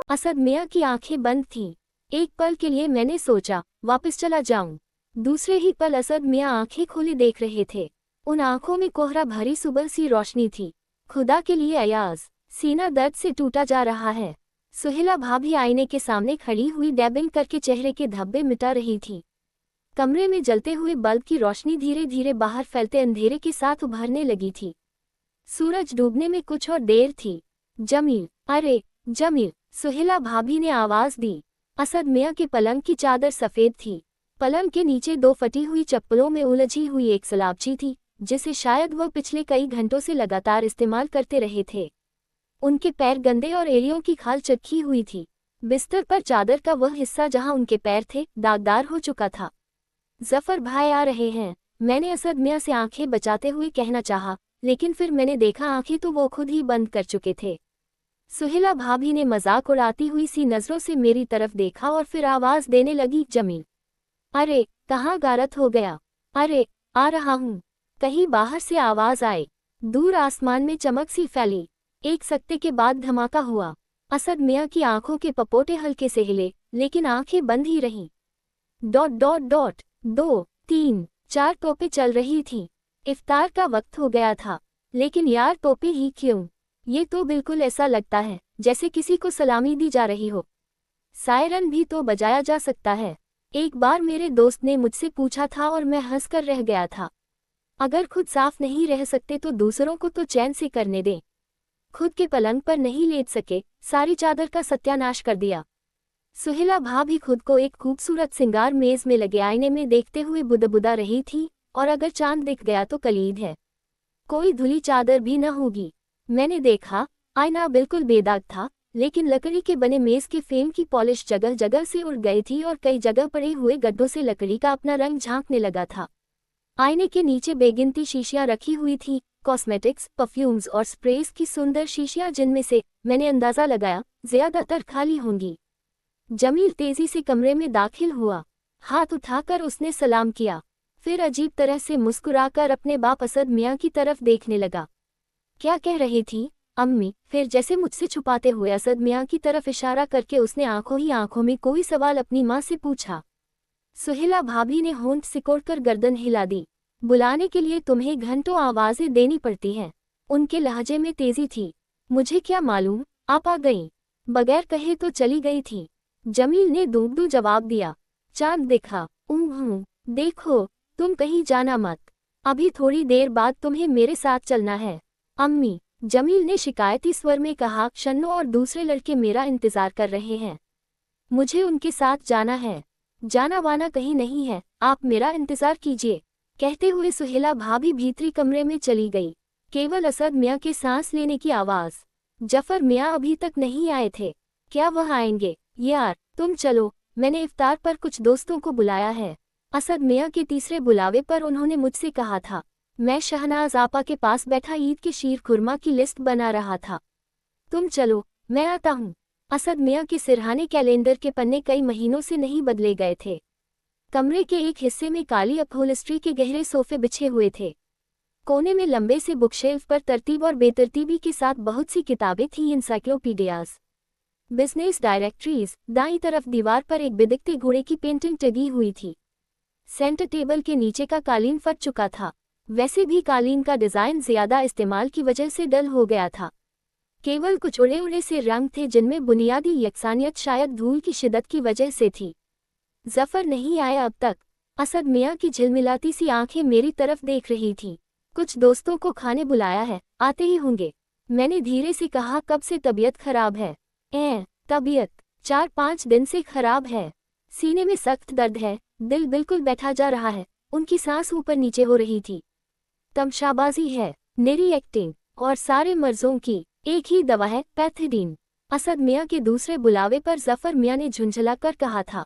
असद मियाँ की आंखें बंद थीं। एक पल के लिए मैंने सोचा वापस चला जाऊं। दूसरे ही पल असद मियाँ आंखें खोले देख रहे थे। उन आंखों में कोहरा भरी सुबह सी रोशनी थी। खुदा के लिए अयाज, सीना दर्द से टूटा जा रहा है। सुहेला भाभी आईने के सामने खड़ी हुई डैबिंग करके चेहरे के धब्बे मिटा रही थी। कमरे में जलते हुए बल्ब की रोशनी धीरे धीरे बाहर फैलते अंधेरे के साथ उभरने लगी थी। सूरज डूबने में कुछ और देर थी। जमील, अरे जमील, सुहेला भाभी ने आवाज दी। असद मियाँ के पलंग की चादर सफेद थी। पलंग के नीचे दो फटी हुई चप्पलों में उलझी हुई एक सलाबची थी, जिसे शायद वह पिछले कई घंटों से लगातार इस्तेमाल करते रहे थे। उनके पैर गंदे और एड़ियों की खाल चटकी हुई थी। बिस्तर पर चादर का वह हिस्सा जहां उनके पैर थे दागदार हो चुका था। जफर भाई आ रहे हैं, मैंने असद मियाँ से आंखें बचाते हुए कहना चाहा, लेकिन फिर मैंने देखा आंखें तो वो खुद ही बंद कर चुके थे। सुहेला भाभी ने मजाक उड़ाती हुई सी नजरों से मेरी तरफ देखा और फिर आवाज देने लगी, जमील, अरे कहाँ गारत हो गया? अरे आ रहा हूँ। कहीं बाहर से आवाज आई। दूर आसमान में चमक सी फैली। एक सकते के बाद धमाका हुआ। असद मियाँ की आंखों के पपोटे हल्के से हिले, लेकिन आंखें बंद ही रहीं। डॉट डॉट डॉट 2, 3, 4 टोपे चल रही थीं। इफ्तार का वक्त हो गया था। लेकिन यार टोपे ही क्यों? ये तो बिल्कुल ऐसा लगता है जैसे किसी को सलामी दी जा रही हो। सायरन भी तो बजाया जा सकता है। एक बार मेरे दोस्त ने मुझसे पूछा था और मैं हंसकर रह गया था। अगर खुद साफ नहीं रह सकते तो दूसरों को तो चैन से करने दें। खुद के पलंग पर नहीं लेट सके, सारी चादर का सत्यानाश कर दिया। सुहेला भाभी खुद को एक खूबसूरत सिंगार मेज में लगे आईने में देखते हुए बुदबुदा रही थी, और अगर चांद दिख गया तो कलीद है, कोई धुली चादर भी न होगी। मैंने देखा, आईना बिल्कुल बेदाग था, लेकिन लकड़ी के बने मेज के फ्रेम की पॉलिश जगह जगह से उड़ गई थी और कई जगह पड़े हुए गड्ढों से लकड़ी का अपना रंग झांकने लगा था। आईने के नीचे बेगिनती शीशियां रखी हुई थीं, कॉस्मेटिक्स, परफ्यूम्स और स्प्रेस की सुंदर शीशियां, जिनमें से मैंने अंदाजा लगाया ज्यादातर खाली होंगी। जमील तेजी से कमरे में दाखिल हुआ। हाथ उठाकर उसने सलाम किया, फिर अजीब तरह से मुस्कुराकर अपने बाप असद मियाँ की तरफ देखने लगा। क्या कह रही थी अम्मी? फिर जैसे मुझसे छुपाते हुए असद मियाँ की तरफ इशारा करके उसने आंखों ही आंखों में कोई सवाल अपनी माँ से पूछा। सुहेला भाभी ने होंठ सिकोड़कर गर्दन हिला दी। बुलाने के लिए तुम्हें घंटों आवाजें देनी पड़ती हैं। उनके लहजे में तेजी थी। मुझे क्या मालूम, आप आ गईं। बगैर कहे तो चली गई थी। जमील ने दूबदू जवाब दिया। चांद दिखा? देखो, तुम कहीं जाना मत। अभी थोड़ी देर बाद तुम्हें मेरे साथ चलना है। अम्मी, जमील ने शिकायती स्वर में कहा, शन्नो और दूसरे लड़के मेरा इंतजार कर रहे हैं। मुझे उनके साथ जाना है। जाना वाना कहीं नहीं है, आप मेरा इंतजार कीजिए। कहते हुए सुहेला भाभी भीतरी कमरे में चली गई। केवल असद मियाँ के सांस लेने की आवाज। जफर मियाँ अभी तक नहीं आए थे। क्या वह आएंगे? यार तुम चलो, मैंने इफ्तार पर कुछ दोस्तों को बुलाया है। असद मियाँ के तीसरे बुलावे पर उन्होंने मुझसे कहा था। मैं शहनाज आपा के पास बैठा ईद के शीर खुरमा की लिस्ट बना रहा था। तुम चलो, मैं आता हूँ। असद मियाँ के सिरहाने कैलेंडर के पन्ने कई महीनों से नहीं बदले गए थे। कमरे के एक हिस्से में काली अपहोल्स्ट्री के गहरे सोफे बिछे हुए थे। कोने में लंबे से बुकशेल्फ पर तरतीब और बेतरतीबी के साथ बहुत सी किताबें थीं, इंसाइक्लोपीडियाज, बिजनेस डायरेक्टरीज। दाईं तरफ दीवार पर एक बिदकते घोड़े की पेंटिंग टंगी हुई थी। सेंटर टेबल के नीचे का कालीन फट चुका था। वैसे भी कालीन का डिजाइन ज्यादा इस्तेमाल की वजह से डल हो गया था। केवल कुछ उड़े उड़े से रंग थे जिनमें बुनियादी यकसानियत शायद धूल की शिद्दत की वजह से थी। जफर नहीं आया अब तक। असद मियाँ की झिलमिलाती सी आंखें मेरी तरफ देख रही थीं। कुछ दोस्तों को खाने बुलाया है, आते ही होंगे। मैंने धीरे से कहा, कब से तबीयत खराब है? तबीयत 4-5 दिन से खराब है। सीने में सख्त दर्द है, दिल बिल्कुल बैठा जा रहा है। उनकी सांस ऊपर नीचे हो रही थी। तमशाबाजी है, निरी एक्टिंग, और सारे मर्जों की एक ही दवा है, पैथिडीन। असद मियाँ के दूसरे बुलावे पर जफर मियाँ ने झुंझलाकर कहा था।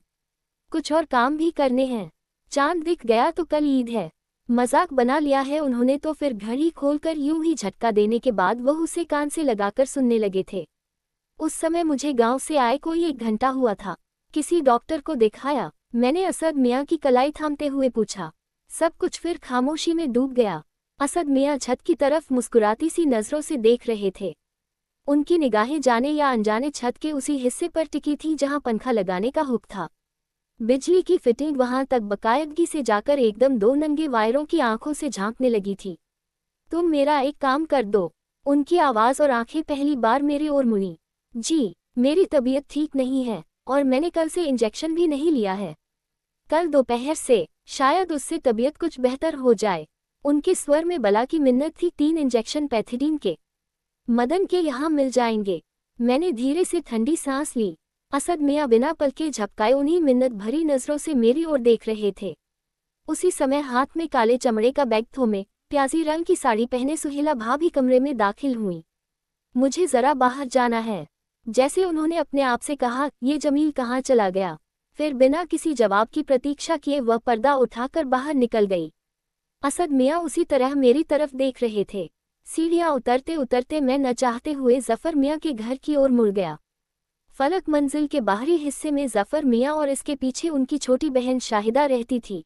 कुछ और काम भी करने हैं। चांद दिख गया तो कल ईद है। मजाक बना लिया है उन्होंने तो फिर घड़ी खोलकर यूं ही झटका देने के बाद वह उसे कान से लगाकर सुनने लगे थे। उस समय मुझे गांव से आए कोई 1 घंटा हुआ था। किसी डॉक्टर को दिखाया? मैंने असद मियाँ की कलाई थामते हुए पूछा। सब कुछ फिर खामोशी में डूब गया। असद मियाँ छत की तरफ मुस्कुराती सी नजरों से देख रहे थे। उनकी निगाहें जाने या अनजाने छत के उसी हिस्से पर टिकी थी जहां पंखा लगाने का हुक था। बिजली की फिटिंग वहां तक बाकायदगी से जाकर एकदम दो नंगे वायरों की आंखों से झांकने लगी थी। तुम मेरा एक काम कर दो। उनकी आवाज़ और आंखें पहली बार मेरी ओर मुड़ी। जी, मेरी तबीयत ठीक नहीं है और मैंने कल से इंजेक्शन भी नहीं लिया है। कल दोपहर से शायद उससे तबीयत कुछ बेहतर हो जाए। उनके स्वर में बला की मिन्नत थी। 3 इंजेक्शन पैथिडीन के मदन के यहाँ मिल जाएंगे। मैंने धीरे से ठंडी सांस ली। असद मियाँ बिना पलके झपकाए उन्हीं मिन्नत भरी नजरों से मेरी ओर देख रहे थे। उसी समय हाथ में काले चमड़े का बैग थोमे प्याजी रंग की साड़ी पहने सुहेला भाभी कमरे में दाखिल हुई। मुझे जरा बाहर जाना है। जैसे उन्होंने अपने आप से कहा, ये जमील कहाँ चला गया। फिर बिना किसी जवाब की प्रतीक्षा किए वह पर्दा उठाकर बाहर निकल गई। असद मियाँ उसी तरह मेरी तरफ देख रहे थे। सीढ़ियाँ उतरते उतरते मैं न चाहते हुए जफर मियाँ के घर की ओर मुड़ गया। फलक मंजिल के बाहरी हिस्से में जफर मियाँ और इसके पीछे उनकी छोटी बहन शाहिदा रहती थी।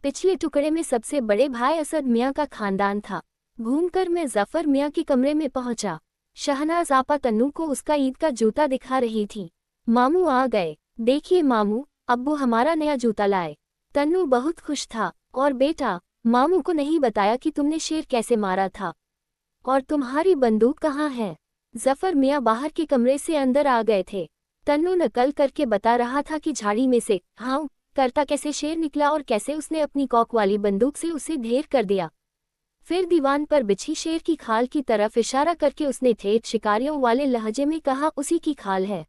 पिछले टुकड़े में सबसे बड़े भाई असद मियाँ का खानदान था। घूमकर मैं जफर मियाँ के कमरे में पहुंचा। शहनाज आपा तन्नू को उसका ईद का जूता दिखा रही थी। मामू आ गए। देखिए मामू, अब्बू हमारा नया जूता लाए। तन्नू बहुत खुश था। और बेटा, मामू को नहीं बताया कि तुमने शेर कैसे मारा था। और तुम्हारी बंदूक कहाँ है? जफर मियाँ बाहर के कमरे से अंदर आ गए थे। तन्नू नकल करके बता रहा था कि झाड़ी में से हाँ करता कैसे शेर निकला और कैसे उसने अपनी कॉक वाली बंदूक से उसे ढेर कर दिया। फिर दीवान पर बिछी शेर की खाल की तरफ इशारा करके उसने ठेठ शिकारियों वाले लहजे में कहा, उसी की खाल है।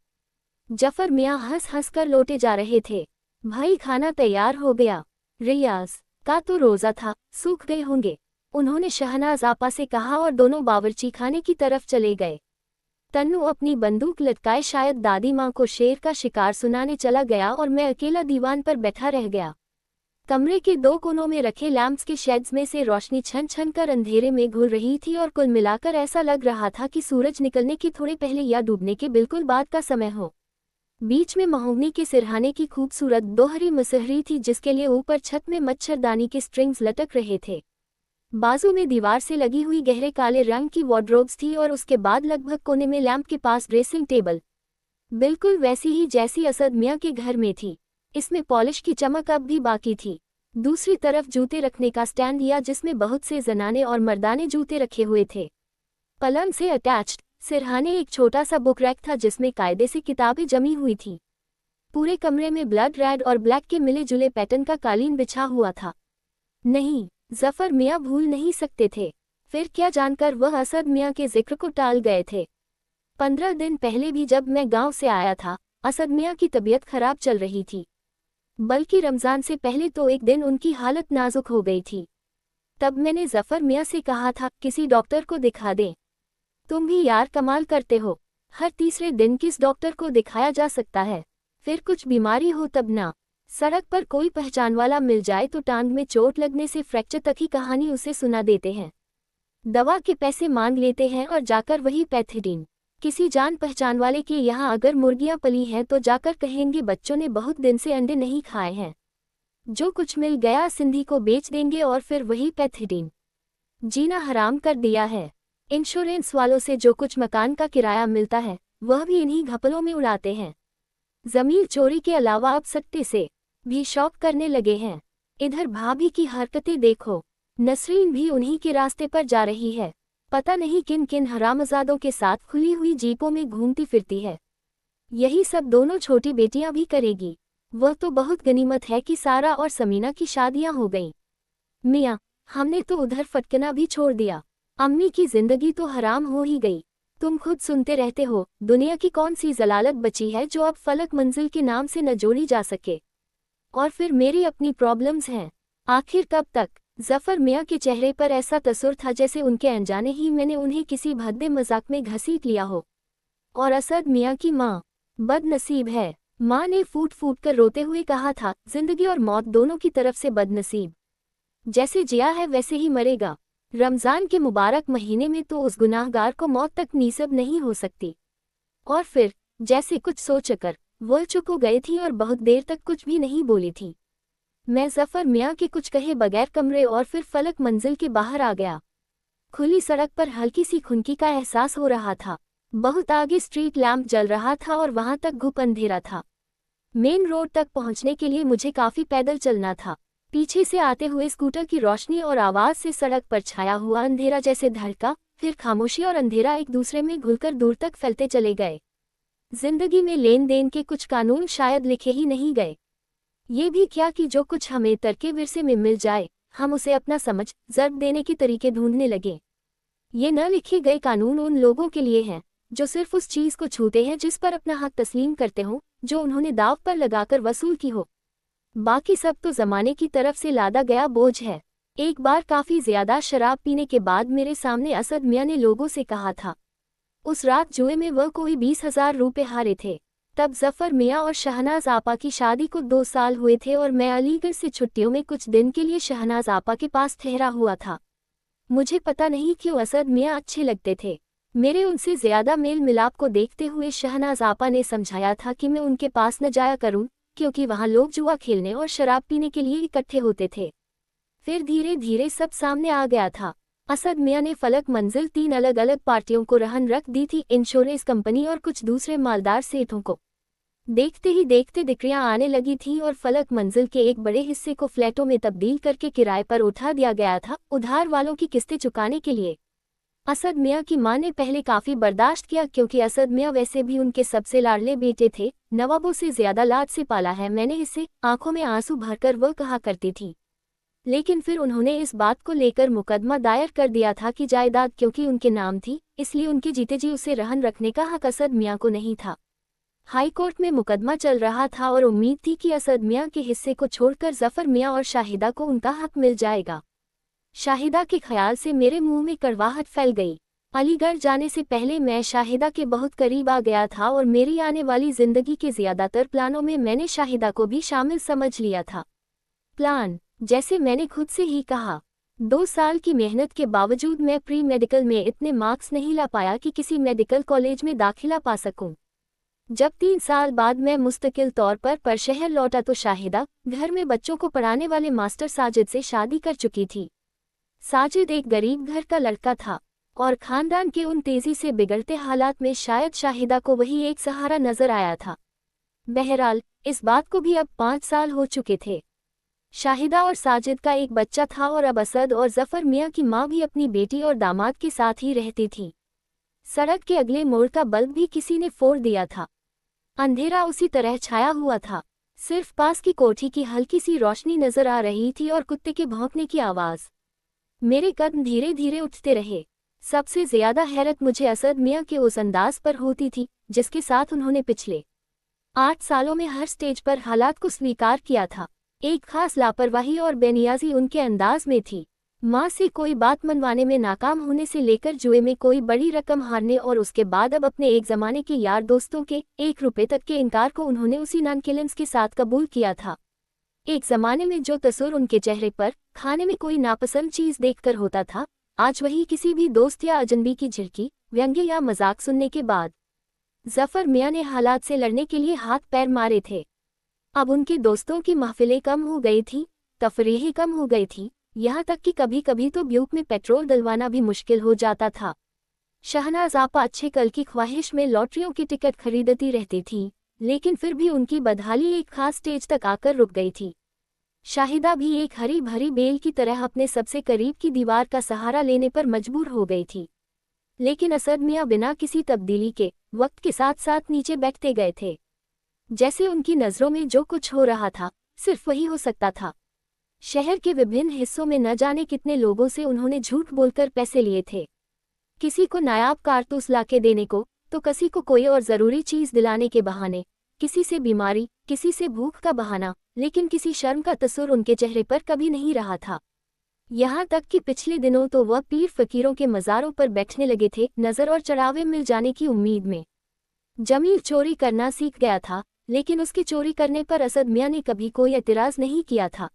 जफर मियाँ हंस हंस कर लौटे जा रहे थे। भाई खाना तैयार हो गया। रियाज का तो रोज़ा था, सूख गए होंगे, उन्होंने शहनाज आपा से कहा और दोनों बावर्ची खाने की तरफ चले गए। तन्नू अपनी बंदूक लटकाए शायद दादी माँ को शेर का शिकार सुनाने चला गया और मैं अकेला दीवान पर बैठा रह गया। कमरे के दो कोनों में रखे लैंप्स के शेड्स में से रोशनी छन छन कर अंधेरे में घुल रही थी और कुल मिलाकर ऐसा लग रहा था कि सूरज निकलने के थोड़े पहले या डूबने के बिल्कुल बाद का समय हो। बीच में महोगनी के सिरहाने की खूबसूरत दोहरी मुसहरी थी जिसके लिए ऊपर छत में मच्छरदानी के स्ट्रिंग्स लटक रहे थे। बाजू में दीवार से लगी हुई गहरे काले रंग की वार्डरोब्स थी और उसके बाद लगभग कोने में लैंप के पास ड्रेसिंग टेबल, बिल्कुल वैसी ही जैसी असद मियाँ के घर में थी। इसमें पॉलिश की चमक अब भी बाकी थी। दूसरी तरफ जूते रखने का स्टैंड या जिसमें बहुत से जनाने और मर्दाने जूते रखे हुए थे। पलंग से अटैच्ड सिरहाने एक छोटा सा बुक रैक था जिसमें कायदे से किताबें जमी हुई थी। पूरे कमरे में ब्लड रेड और ब्लैक के मिले जुले पैटर्न का कालीन बिछा हुआ था। नहीं, जफर मियाँ भूल नहीं सकते थे। फिर क्या जानकर वह असद मियाँ के जिक्र को टाल गए थे। 15 दिन पहले भी जब मैं गांव से आया था, असद मियाँ की तबीयत खराब चल रही थी। बल्कि रमज़ान से पहले तो एक दिन उनकी हालत नाजुक हो गई थी। तब मैंने जफर मियाँ से कहा था, किसी डॉक्टर को दिखा दें। तुम भी यार कमाल करते हो, हर तीसरे दिन किस डॉक्टर को दिखाया जा सकता है। फिर कुछ बीमारी हो तब ना। सड़क पर कोई पहचान वाला मिल जाए तो टांग में चोट लगने से फ्रैक्चर तक की कहानी उसे सुना देते हैं। दवा के पैसे मांग लेते हैं और जाकर वही पैथिडीन। किसी जान पहचान वाले के यहाँ अगर मुर्गियाँ पली हैं तो जाकर कहेंगे बच्चों ने बहुत दिन से अंडे नहीं खाए हैं। जो कुछ मिल गया सिंधी को बेच देंगे और फिर वही पैथिडीन। जीना हराम कर दिया है। इंश्योरेंस वालों से जो कुछ मकान का किराया मिलता है वह भी इन्हीं घपलों में उड़ाते हैं। जमीन चोरी के अलावा अब सट्टे से भी शौक करने लगे हैं। इधर भाभी की हरकतें देखो, नसरीन भी उन्हीं के रास्ते पर जा रही है। पता नहीं किन किन हरामजादों के साथ खुली हुई जीपों में घूमती फिरती है। यही सब दोनों छोटी बेटियां भी करेगी। वह तो बहुत गनीमत है कि सारा और समीना की शादियां हो गईं। मियाँ, हमने तो उधर फटकना भी छोड़ दिया। अम्मी की जिंदगी तो हराम हो ही गई। तुम खुद सुनते रहते हो, दुनिया की कौन सी जलालत बची है जो अब फलक मंजिल के नाम से न जोड़ी जा सके। और फिर मेरी अपनी प्रॉब्लम्स हैं। आखिर कब तक? जफर मियाँ के चेहरे पर ऐसा तसुर था जैसे उनके अनजाने ही मैंने उन्हें किसी भद्दे मजाक में घसीट लिया हो। और असद मियाँ की माँ बदनसीब है। माँ ने फूट फूट कर रोते हुए कहा था, जिंदगी और मौत दोनों की तरफ से बदनसीब। जैसे जिया है वैसे ही मरेगा। रमज़ान के मुबारक महीने में तो उस गुनाहगार को मौत तक नीसब नहीं हो सकती। और फिर जैसे कुछ सोचकर वह चुप हो गई थी और बहुत देर तक कुछ भी नहीं बोली थी। मैं जफर मियाँ के कुछ कहे बगैर कमरे और फिर फलक मंजिल के बाहर आ गया। खुली सड़क पर हल्की सी खुनकी का एहसास हो रहा था। बहुत आगे स्ट्रीट लैंप जल रहा था और वहां तक घुप अंधेरा था। मेन रोड तक पहुंचने के लिए मुझे काफी पैदल चलना था। पीछे से आते हुए स्कूटर की रोशनी और आवाज से सड़क पर छाया हुआ अंधेरा जैसे धड़का, फिर खामोशी और अंधेरा एक दूसरे में घुलकर दूर तक फैलते चले गए। जिंदगी में लेन देन के कुछ कानून शायद लिखे ही नहीं गए। ये भी क्या कि जो कुछ हमें तर्के विरसे में मिल जाए, हम उसे अपना समझ जर्ब देने के तरीके ढूंढने लगे। ये न लिखे गए कानून उन लोगों के लिए हैं जो सिर्फ उस चीज को छूते हैं जिस पर अपना हक तस्लीम करते हों, जो उन्होंने दाव पर लगाकर वसूल की हो। बाकी सब तो जमाने की तरफ से लादा गया बोझ है। एक बार काफी ज्यादा शराब पीने के बाद मेरे सामने असद मियां ने लोगों से कहा था। उस रात जुए में वह कोई 20,000 रुपये हारे थे। तब जफर मियां और शहनाज आपा की शादी को 2 साल हुए थे और मैं अलीगढ़ से छुट्टियों में कुछ दिन के लिए शहनाज आपा के पास ठहरा हुआ था। मुझे पता नहीं क्यों असद मियां अच्छे लगते थे। मेरे उनसे ज्यादा मेल मिलाप को देखते हुए शहनाज आपा ने समझाया था कि मैं उनके पास न जाया करूं, क्योंकि वहां लोग जुआ खेलने और शराब पीने के लिए इकट्ठे होते थे। फिर धीरे धीरे सब सामने आ गया था। असद मियां ने फलक मंजिल 3 अलग अलग पार्टियों को रहन रख दी थी, इंश्योरेंस कंपनी और कुछ दूसरे मालदार सेठों को। देखते ही देखते दिक्रियां आने लगी थीं और फलक मंजिल के एक बड़े हिस्से को फ्लैटों में तब्दील करके किराए पर उठा दिया गया था, उधार वालों की किस्तें चुकाने के लिए। असद मियां की मां ने पहले काफी बर्दाश्त किया, क्योंकि असद मियां वैसे भी उनके सबसे लाडले बेटे थे। नवाबों से ज्यादा लाड से पाला है मैंने इसे, आंखों में आंसू भरकर वह कहा करती थी। लेकिन फिर उन्होंने इस बात को लेकर मुकदमा दायर कर दिया था कि जायदाद क्योंकि उनके नाम थी, इसलिए उनके जीते जी उसे रहन रखने का हक असद मियां को नहीं था। हाई कोर्ट में मुकदमा चल रहा था और उम्मीद थी कि असद मियां के हिस्से को छोड़कर जफर मियां और शाहिदा को उनका हक मिल जाएगा। शाहिदा के ख्याल से मेरे मुंह में कड़वाहट फैल गई। अलीगढ़ जाने से पहले मैं शाहिदा के बहुत करीब आ गया था और मेरी आने वाली जिंदगी के ज्यादातर प्लानों में मैंने शाहिदा को भी शामिल समझ लिया था। प्लान, जैसे मैंने खुद से ही कहा, 2 साल की मेहनत के बावजूद मैं प्री मेडिकल में इतने मार्क्स नहीं ला पाया कि किसी मेडिकल कॉलेज में दाखिला पा सकूं। जब 3 साल बाद मैं मुस्तकिल तौर पर शहर लौटा तो शाहिदा घर में बच्चों को पढ़ाने वाले मास्टर साजिद से शादी कर चुकी थी। साजिद एक गरीब घर का लड़का था और खानदान के उन तेजी से बिगड़ते हालात में शायद शाहिदा को वही एक सहारा नजर आया था। बहरहाल इस बात को भी अब 5 साल हो चुके थे। शाहिदा और साजिद का एक बच्चा था और अब असद और जफर मियां की मां भी अपनी बेटी और दामाद के साथ ही रहती थी। सड़क के अगले मोड़ का बल्ब भी किसी ने फोड़ दिया था। अंधेरा उसी तरह छाया हुआ था, सिर्फ पास की कोठी की हल्की सी रोशनी नजर आ रही थी और कुत्ते के भौंकने की आवाज। मेरे कदम धीरे धीरे उठते रहे। सबसे ज्यादा हैरत मुझे असद मियां के उस अंदाज पर होती थी जिसके साथ उन्होंने पिछले 8 सालों में हर स्टेज पर हालात को स्वीकार किया था। एक खास लापरवाही और बेनियाजी उनके अंदाज में थी। माँ से कोई बात मनवाने में नाकाम होने से लेकर जुए में कोई बड़ी रकम हारने और उसके बाद अब अपने एक जमाने के यार दोस्तों के 1 रुपये तक के इनकार को उन्होंने उसी नॉनकिलेंस के साथ कबूल किया था। एक जमाने में जो तसुर उनके चेहरे पर खाने में कोई नापसंद चीज देखकर होता था, आज वही किसी भी दोस्त या अजनबी की झिड़की, व्यंग्य या मजाक सुनने के बाद। जफर मियां ने हालात से लड़ने के लिए हाथ पैर मारे थे। अब उनके दोस्तों की महफिलें कम हो गई थी, तफरीही कम हो गई थी, यहाँ तक कि कभी कभी तो ब्यूक में पेट्रोल डलवाना भी मुश्किल हो जाता था। शहनाज आपा अच्छे कल की ख्वाहिश में लॉटरियों की टिकट खरीदती रहती थी, लेकिन फिर भी उनकी बदहाली एक खास स्टेज तक आकर रुक गई थी। शाहिदा भी एक हरी भरी बेल की तरह अपने सबसे करीब की दीवार का सहारा लेने पर मजबूर हो गई थी। लेकिन असद मियां बिना किसी तब्दीली के वक्त के साथ साथ नीचे बैठते गए थे। जैसे उनकी नज़रों में जो कुछ हो रहा था सिर्फ वही हो सकता था। शहर के विभिन्न हिस्सों में न जाने कितने लोगों से उन्होंने झूठ बोलकर पैसे लिए थे, किसी को नायाब कारतूस लाके देने को, तो किसी को कोई और ज़रूरी चीज़ दिलाने के बहाने, किसी से बीमारी, किसी से भूख का बहाना, लेकिन किसी शर्म का तसुर उनके चेहरे पर कभी नहीं रहा था। यहाँ तक कि पिछले दिनों तो वह पीर फकीरों के मज़ारों पर बैठने लगे थे, नज़र और चढ़ावे मिल जाने की उम्मीद में। जमील चोरी करना सीख गया था, लेकिन उसके चोरी करने पर असद मियां ने कभी कोई एतराज़ नहीं किया था।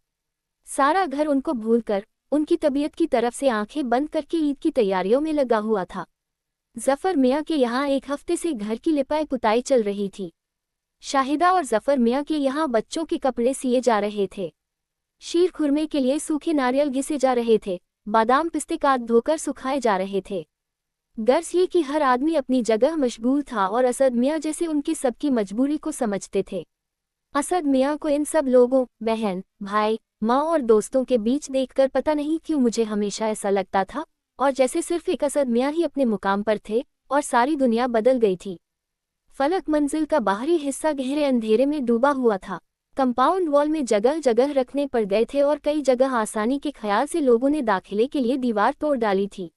सारा घर उनको भूलकर उनकी तबीयत की तरफ से आंखें बंद करके ईद की तैयारियों में लगा हुआ था। जफर मियां के यहाँ 1 हफ्ते से घर की लिपाई पुताई चल रही थी। शाहिदा और जफर मियां के यहाँ बच्चों के कपड़े सिए जा रहे थे। शीर खुरमे के लिए सूखे नारियल घिसे जा रहे थे, बादाम पिस्ते काट धोकर सुखाए जा रहे थे। गर्स ये कि हर आदमी अपनी जगह मशगूल था और असद मियाँ जैसे उनकी सबकी मजबूरी को समझते थे। असद मियाँ को इन सब लोगों, बहन, भाई, माँ और दोस्तों के बीच देखकर पता नहीं क्यों मुझे हमेशा ऐसा लगता था और जैसे सिर्फ एक असद मियाँ ही अपने मुकाम पर थे और सारी दुनिया बदल गई थी। फलक मंजिल का बाहरी हिस्सा गहरे अंधेरे में डूबा हुआ था। कंपाउंड वॉल में जगह जगह रखने पड़ गए थे और कई जगह आसानी के ख्याल से लोगों ने दाखिले के लिए दीवार तोड़ डाली थी।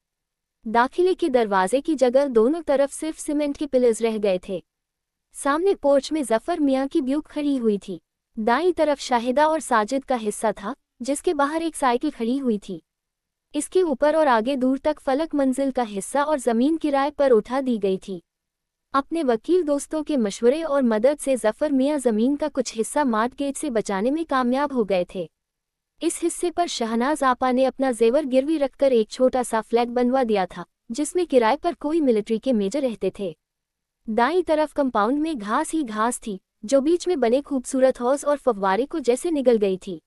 दाखिले के दरवाजे की जगह दोनों तरफ सिर्फ सीमेंट के पिलर्स रह गए थे। सामने पोर्च में जफर मियाँ की ब्यूक खड़ी हुई थी। दाईं तरफ शाहिदा और साजिद का हिस्सा था, जिसके बाहर एक साइकिल खड़ी हुई थी। इसके ऊपर और आगे दूर तक फलक मंजिल का हिस्सा और जमीन किराए पर उठा दी गई थी। अपने वकील दोस्तों के मशवरे और मदद से जफर मियाँ जमीन का कुछ हिस्सा मार्टगेज से बचाने में कामयाब हो गए थे। इस हिस्से पर शहनाज आपा ने अपना जेवर गिरवी रखकर एक छोटा सा फ्लैग बनवा दिया था, जिसमें किराए पर कोई मिलिट्री के मेजर रहते थे। दाईं तरफ कंपाउंड में घास ही घास थी, जो बीच में बने खूबसूरत हौज और फव्वारे को जैसे निगल गई थी।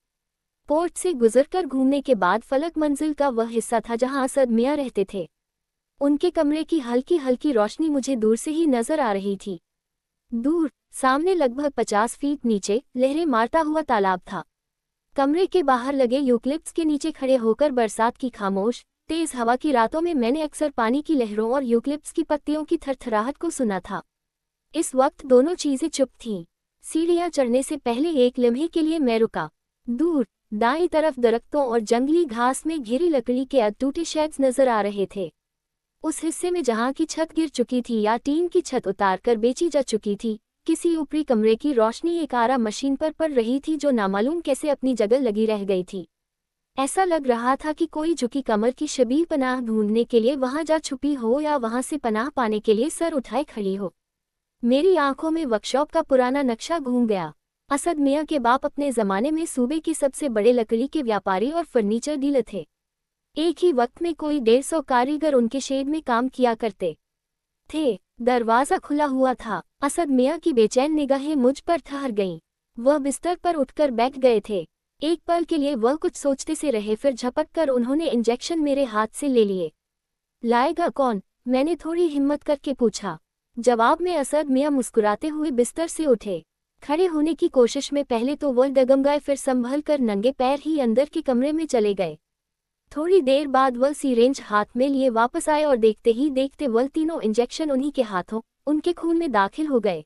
पोर्ट से गुजरकर घूमने के बाद फलक मंजिल का वह हिस्सा था जहां असद मियाँ रहते थे। उनके कमरे की हल्की हल्की रोशनी मुझे दूर से ही नजर आ रही थी। दूर, सामने लगभग 50 फीट नीचे लहरें मारता हुआ तालाब था। कमरे के बाहर लगे यूकलिप्स के नीचे खड़े होकर बरसात की खामोश, तेज हवा की रातों में मैंने अक्सर पानी की लहरों और यूकलिप्स की पत्तियों की थरथराहट को सुना था। इस वक्त दोनों चीजें चुप थीं। सीढ़ियां चढ़ने से पहले एक लम्हे के लिए मैं रुका। दूर, दाईं तरफ दरख्तों और जंगली घास में घिरी लकड़ी के अटूटे शेड्स नजर आ रहे थे। उस हिस्से में जहां की छत गिर चुकी थी या टीन की छत उतारकर बेची जा चुकी थी, किसी ऊपरी कमरे की रोशनी एक आरा मशीन पर पड़ रही थी जो नामालूम कैसे अपनी जगह लगी रह गई थी। ऐसा लग रहा था कि कोई झुकी कमर की शबीह पनाह ढूंढने के लिए वहां जा छुपी हो या वहां से पनाह पाने के लिए सर उठाए खड़ी हो। मेरी आंखों में वर्कशॉप का पुराना नक्शा घूम गया। असद मियाँ के बाप अपने जमाने में सूबे के सबसे बड़े लकड़ी के व्यापारी और फर्नीचर डीलर थे। एक ही वक्त में कोई 150 कारीगर उनके शेड में काम किया करते थे। दरवाजा खुला हुआ था। असद मियाँ की बेचैन निगाहें मुझ पर ठहर गईं। वह बिस्तर पर उठकर बैठ गए थे। एक पल के लिए वह कुछ सोचते से रहे, फिर झपक कर उन्होंने इंजेक्शन मेरे हाथ से ले लिए। लाएगा कौन? मैंने थोड़ी हिम्मत करके पूछा। जवाब में असद मियाँ मुस्कुराते हुए बिस्तर से उठे। खड़े होने की कोशिश में पहले तो वह डगमगाए, फिर संभल कर नंगे पैर ही अंदर के कमरे में चले गए। थोड़ी देर बाद वह सिरेंज हाथ में लिए वापस आए और देखते ही देखते वह तीनों इंजेक्शन उन्हीं के हाथों, उनके खून में दाखिल हो गए।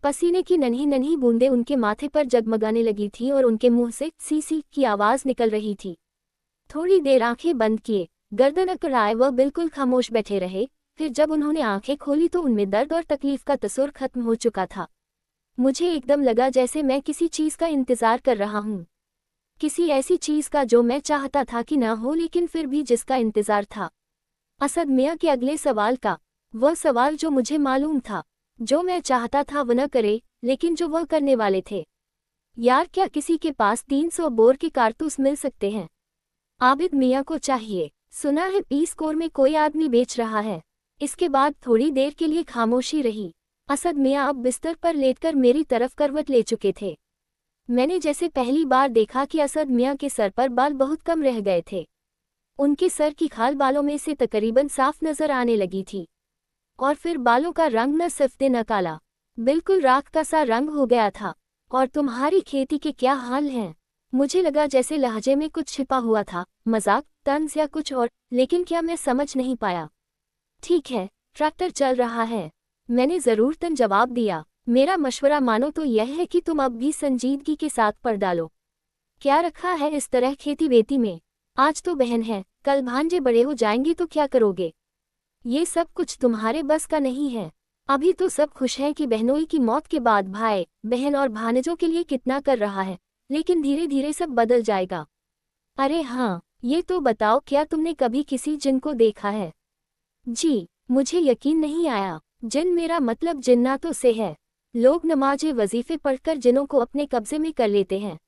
पसीने की नन्ही नन्ही बूंदें उनके माथे पर जगमगाने लगी थीं और उनके मुंह से सी सी की आवाज निकल रही थी। थोड़ी देर आंखें बंद किए, गर्दन अकड़ाए वह बिल्कुल खामोश बैठे रहे। फिर जब उन्होंने आंखें खोली तो उनमें दर्द और तकलीफ का तसुर खत्म हो चुका था। मुझे एकदम लगा जैसे मैं किसी चीज का इंतजार कर रहा हूँ, किसी ऐसी चीज का जो मैं चाहता था कि ना हो, लेकिन फिर भी जिसका इंतजार था। असद मियाँ के अगले सवाल का, वह सवाल जो मुझे मालूम था, जो मैं चाहता था वह न करे, लेकिन जो वह करने वाले थे। यार, क्या किसी के पास 300 बोर के कारतूस मिल सकते हैं? आबिद मियाँ को चाहिए। सुना है पीस कोर में कोई आदमी बेच रहा है। इसके बाद थोड़ी देर के लिए खामोशी रही। असद मियाँ अब बिस्तर पर लेटकर मेरी तरफ करवट ले चुके थे। मैंने जैसे पहली बार देखा कि असद मियाँ के सर पर बाल बहुत कम रह गए थे। उनके सर की खाल बालों में से तकरीबन साफ नजर आने लगी थी। और फिर बालों का रंग न सफ़ेद न काला, बिल्कुल राख का सा रंग हो गया था। और तुम्हारी खेती के क्या हाल हैं? मुझे लगा जैसे लहजे में कुछ छिपा हुआ था, मजाक, तंज या कुछ और, लेकिन क्या मैं समझ नहीं पाया। ठीक है, ट्रैक्टर चल रहा है, मैंने ज़रूरतन जवाब दिया। मेरा मशवरा मानो तो यह है कि तुम अब भी संजीदगी के साथ पढ़ डालो। क्या रखा है इस तरह खेती बेती में? आज तो बहन है, कल भांजे बड़े हो जाएंगे तो क्या करोगे? ये सब कुछ तुम्हारे बस का नहीं है। अभी तो सब खुश हैं कि बहनोई की मौत के बाद भाई, बहन और भानजों के लिए कितना कर रहा है, लेकिन धीरे धीरे सब बदल जाएगा। अरे हाँ, ये तो बताओ, क्या तुमने कभी किसी जिन को देखा है? जी, मुझे यकीन नहीं आया। जिन मेरा मतलब जिन्नातों से है। लोग नमाज़े वजीफे पढ़कर जिनों को अपने कब्जे में कर लेते हैं।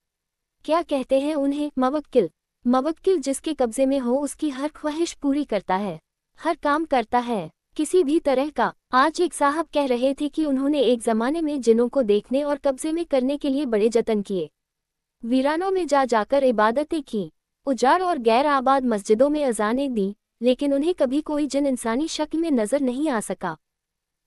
क्या कहते हैं उन्हें? मवक्किल। मवक्किल जिसके कब्जे में हो उसकी हर ख्वाहिश पूरी करता है, हर काम करता है, किसी भी तरह का। आज एक साहब कह रहे थे कि उन्होंने एक ज़माने में जिनों को देखने और कब्जे में करने के लिए बड़े जतन किए। वीरानों में जा जाकर इबादतें की, उजाड़ और गैर आबाद मस्जिदों में अजानें दी, लेकिन उन्हें कभी कोई जिन इंसानी शक्ल में नजर नहीं आ सका।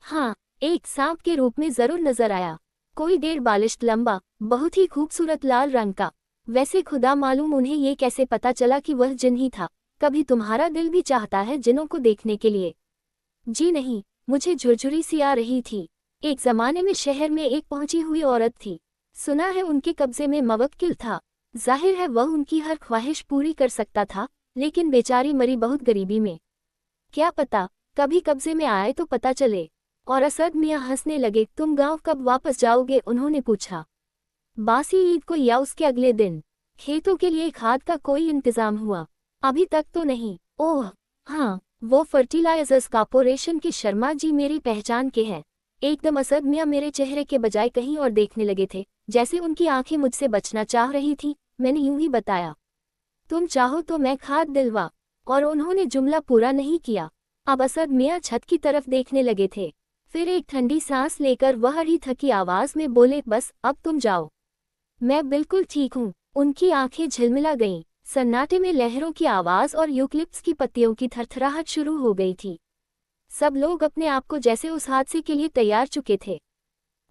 हाँ, एक सांप के रूप में जरूर नजर आया, कोई 1.5 बालिश्त लंबा, बहुत ही खूबसूरत लाल रंग का। वैसे खुदा मालूम उन्हें ये कैसे पता चला कि वह जिन ही था। कभी तुम्हारा दिल भी चाहता है जिनों को देखने के लिए? जी नहीं, मुझे झुरझुरी सी आ रही थी। एक जमाने में शहर में एक पहुंची हुई औरत थी, सुना है उनके कब्जे में मवक्किल था। जाहिर है वह उनकी हर ख्वाहिश पूरी कर सकता था, लेकिन बेचारी मरी बहुत गरीबी में। क्या पता कभी कब्जे में आए तो पता चले। और असद मियाँ हंसने लगे। तुम गांव कब वापस जाओगे? उन्होंने पूछा। बासी ईद को या उसके अगले दिन। खेतों के लिए खाद का कोई इंतजाम हुआ? अभी तक तो नहीं। ओह हाँ, वो फर्टिलाइजर्स कॉर्पोरेशन के शर्मा जी मेरी पहचान के हैं। एकदम असद मियाँ मेरे चेहरे के बजाय कहीं और देखने लगे थे, जैसे उनकी आंखें मुझसे बचना चाह रही थी। मैंने यूं ही बताया, तुम चाहो तो मैं खाद दिलवा। और उन्होंने जुमला पूरा नहीं किया। अब असद मियाँ छत की तरफ देखने लगे थे। फिर एक ठंडी सांस लेकर वह अड़ी थकी आवाज में बोले, बस अब तुम जाओ, मैं बिल्कुल ठीक हूँ। उनकी आंखें झिलमिला गईं। सन्नाटे में लहरों की आवाज और यूकलिप्स की पत्तियों की थरथराहट शुरू हो गई थी। सब लोग अपने आप को जैसे उस हादसे के लिए तैयार चुके थे।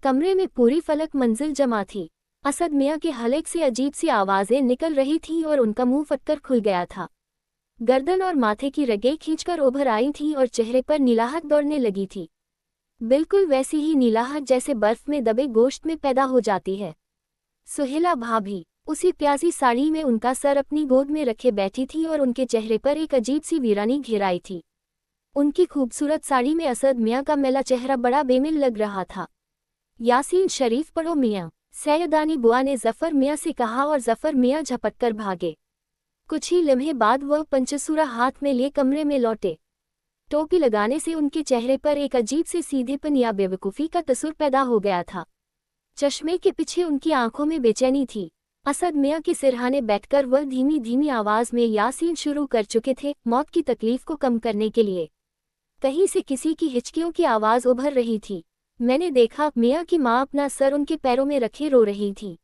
कमरे में पूरी फलक मंजिल जमा थी। असद मियाँ के हलक से अजीब सी आवाजें निकल रही थीं और उनका मुंह फटकर खुल गया था। गर्दन और माथे की रगें खींचकर उभर आई थीं और चेहरे पर नीलाहट दौड़ने लगी थी। बिल्कुल वैसी ही नीलाहट जैसे बर्फ में दबे गोश्त में पैदा हो जाती है। सुहेला भाभी उसी प्यासी साड़ी में उनका सर अपनी गोद में रखे बैठी थी और उनके चेहरे पर एक अजीब सी वीरानी घेराई थी। उनकी खूबसूरत साड़ी में असद मियाँ का मैला चेहरा बड़ा बेमिल लग रहा था। यासीन शरीफ पढ़ो मियाँ, सैयदानी बुआ ने जफर मियाँ से कहा और जफर मियाँ झपटकर भागे। कुछ ही लम्हे बाद वह पंचसूरा हाथ में लिए कमरे में लौटे। टोपी लगाने से उनके चेहरे पर एक अजीब से सीधेपन या बेवकूफ़ी का तसुर पैदा हो गया था। चश्मे के पीछे उनकी आंखों में बेचैनी थी। असद मियाँ के सिरहाने बैठकर वह धीमी धीमी आवाज में यासीन शुरू कर चुके थे, मौत की तकलीफ को कम करने के लिए। कहीं से किसी की हिचकियों की आवाज उभर रही थी। मैंने देखा मियाँ की माँ अपना सर उनके पैरों में रखे रो रही थी।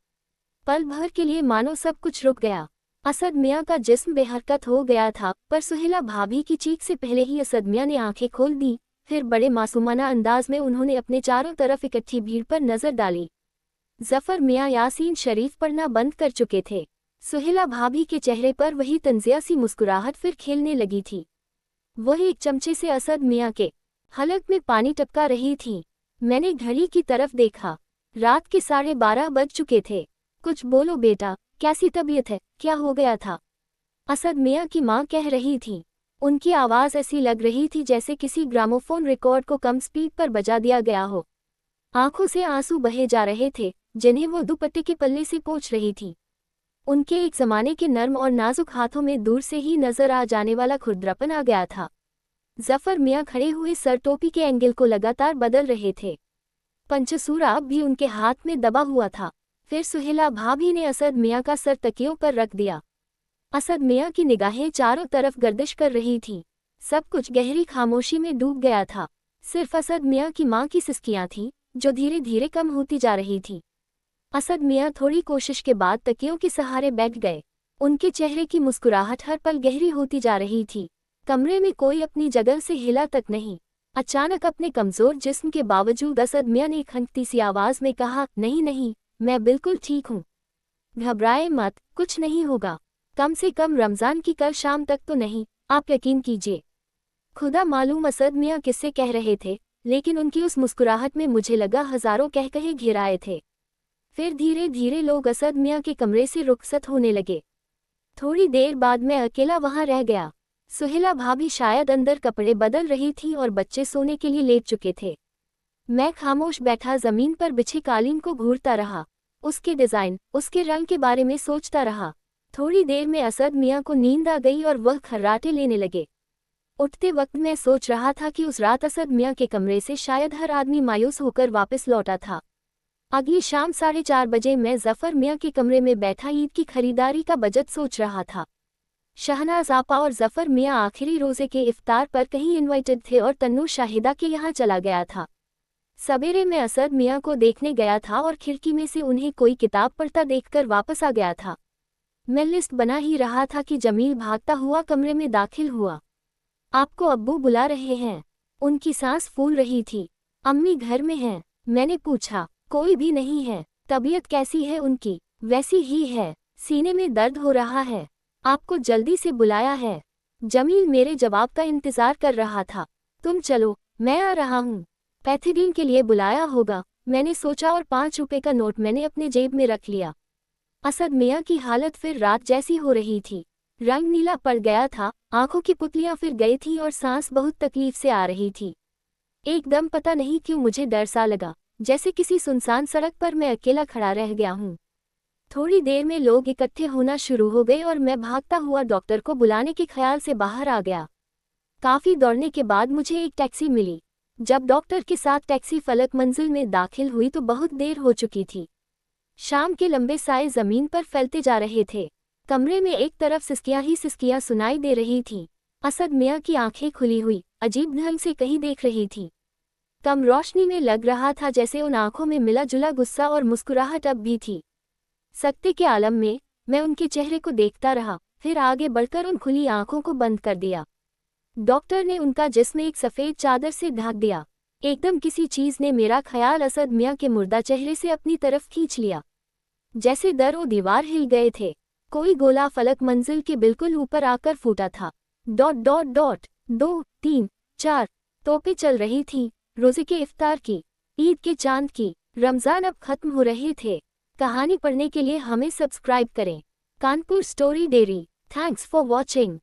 पल भर के लिए मानो सब कुछ रुक गया। असद मियाँ का जिस्म बेहरकत हो गया था, पर सुहेला भाभी की चीख से पहले ही असद मियाँ ने आंखें खोल दी। फिर बड़े मासूमाना अंदाज में उन्होंने अपने चारों तरफ इकट्ठी भीड़ पर नजर डाली। जफर मियाँ यासीन शरीफ पढ़ना बंद कर चुके थे। सुहेला भाभी के चेहरे पर वही तंजिया सी मुस्कुराहट फिर खेलने लगी थी। वह एक चमचे से असद मियाँ के हलक में पानी टपका रही थी। मैंने घड़ी की तरफ देखा। रात के 12:30 बज चुके थे। कुछ बोलो बेटा, कैसी तबीयत है? क्या हो गया था? असद मियाँ की माँ कह रही थी। उनकी आवाज़ ऐसी लग रही थी जैसे किसी ग्रामोफोन रिकॉर्ड को कम स्पीड पर बजा दिया गया हो। आंखों से आंसू बहे जा रहे थे, जिन्हें वो दुपट्टे के पल्ले से पोंछ रही थी। उनके एक ज़माने के नर्म और नाजुक हाथों में दूर से ही नजर आ जाने वाला खुरदरापन आ गया था। जफर मियाँ खड़े हुए सर टोपी के एंगल को लगातार बदल रहे थे। पंचसूरा अब भी उनके हाथ में दबा हुआ था। फिर सुहेला भाभी ने असद मियाँ का सर तकियों पर रख दिया। असद मियाँ की निगाहें चारों तरफ गर्दिश कर रही थीं। सब कुछ गहरी खामोशी में डूब गया था। सिर्फ असद मियाँ की माँ की सिसकियाँ थीं, जो धीरे धीरे कम होती जा रही थी। असद मियाँ थोड़ी कोशिश के बाद तकियों के सहारे बैठ गए। उनके चेहरे की मुस्कुराहट हर पल गहरी होती जा रही थी। कमरे में कोई अपनी जगह से हिला तक नहीं। अचानक अपने कमजोर जिस्म के बावजूद असद मियाँ ने खंगती सी आवाज में कहा, नहीं नहीं, मैं बिल्कुल ठीक हूँ। घबराए मत, कुछ नहीं होगा। कम से कम रमजान की कल शाम तक तो नहीं, आप यकीन कीजिए। खुदा मालूम असद मियाँ किससे कह रहे थे, लेकिन उनकी उस मुस्कुराहट में मुझे लगा हजारों कह कहे घेराए थे। फिर धीरे धीरे लोग असद मियाँ के कमरे से रुखसत होने लगे। थोड़ी देर बाद मैं अकेला वहां रह गया। सुहेला भाभी शायद अंदर कपड़े बदल रही थी और बच्चे सोने के लिए लेट चुके थे। मैं खामोश बैठा जमीन पर बिछे कालीन को घूरता रहा। उसके डिजाइन, उसके रंग के बारे में सोचता रहा। थोड़ी देर में असद मियाँ को नींद आ गई और वह खर्राटे लेने लगे। उठते वक्त मैं सोच रहा था कि उस रात असद मियाँ के कमरे से शायद हर आदमी मायूस होकर वापस लौटा था। अगली शाम 4:30 बजे मैं जफर मियाँ के कमरे में बैठा ईद की खरीदारी का बजट सोच रहा था। शहनाज आपा और जफर मियाँ आखिरी रोजे के इफ्तार पर कहीं इनवाइटेड थे और तन्नू शाहिदा के यहाँ चला गया था। सवेरे मैं असद मियाँ को देखने गया था और खिड़की में से उन्हें कोई किताब पढ़ता देखकर वापस आ गया था। मैं लिस्ट बना ही रहा था कि जमील भागता हुआ कमरे में दाखिल हुआ। आपको अब्बू बुला रहे हैं। उनकी सांस फूल रही थी। अम्मी घर में हैं? मैंने पूछा। कोई भी नहीं है। तबीयत कैसी है उनकी? वैसी ही है, सीने में दर्द हो रहा है। आपको जल्दी से बुलाया है। जमील मेरे जवाब का इंतजार कर रहा था। तुम चलो, मैं आ रहा हूँ। पैथिडीन के लिए बुलाया होगा, मैंने सोचा और 5 रुपए का नोट मैंने अपने जेब में रख लिया। असद मियाँ की हालत फिर रात जैसी हो रही थी। रंग नीला पड़ गया था, आंखों की पुतलियां फिर गई थीं और सांस बहुत तकलीफ से आ रही थी। एकदम पता नहीं क्यों मुझे डर सा लगा, जैसे किसी सुनसान सड़क पर मैं अकेला खड़ा रह गया हूँ। थोड़ी देर में लोग इकट्ठे होना शुरू हो गए और मैं भागता हुआ डॉक्टर को बुलाने के ख्याल से बाहर आ गया। काफी दौड़ने के बाद मुझे एक टैक्सी मिली। जब डॉक्टर के साथ टैक्सी फलक मंजिल में दाखिल हुई तो बहुत देर हो चुकी थी। शाम के लंबे साए जमीन पर फैलते जा रहे थे। कमरे में एक तरफ सिसकियां ही सिसकियां सुनाई दे रही थीं। असद मियाँ की आंखें खुली हुई, अजीब ढंग से कहीं देख रही थी। कम रोशनी में लग रहा था जैसे उन आंखों में मिला जुला गुस्सा और मुस्कुराहट अब भी थी। सकते के आलम में मैं उनके चेहरे को देखता रहा, फिर आगे बढ़कर उन खुली आंखों को बंद कर दिया। डॉक्टर ने उनका जिस्म एक सफ़ेद चादर से ढक दिया। एकदम किसी चीज़ ने मेरा ख्याल असद मियाँ के मुर्दा चेहरे से अपनी तरफ खींच लिया। जैसे दर और दीवार हिल गए थे। कोई गोला फलक मंजिल के बिल्कुल ऊपर आकर फूटा था। डॉट डॉट डॉट 2, 3, 4 तोपें चल रही थीं। रोज़े के इफ्तार की, ईद के चांद की। रमज़ान अब खत्म हो रहे थे। कहानी पढ़ने के लिए हमें सब्सक्राइब करें। Kanpur story dairy. Thanks for watching.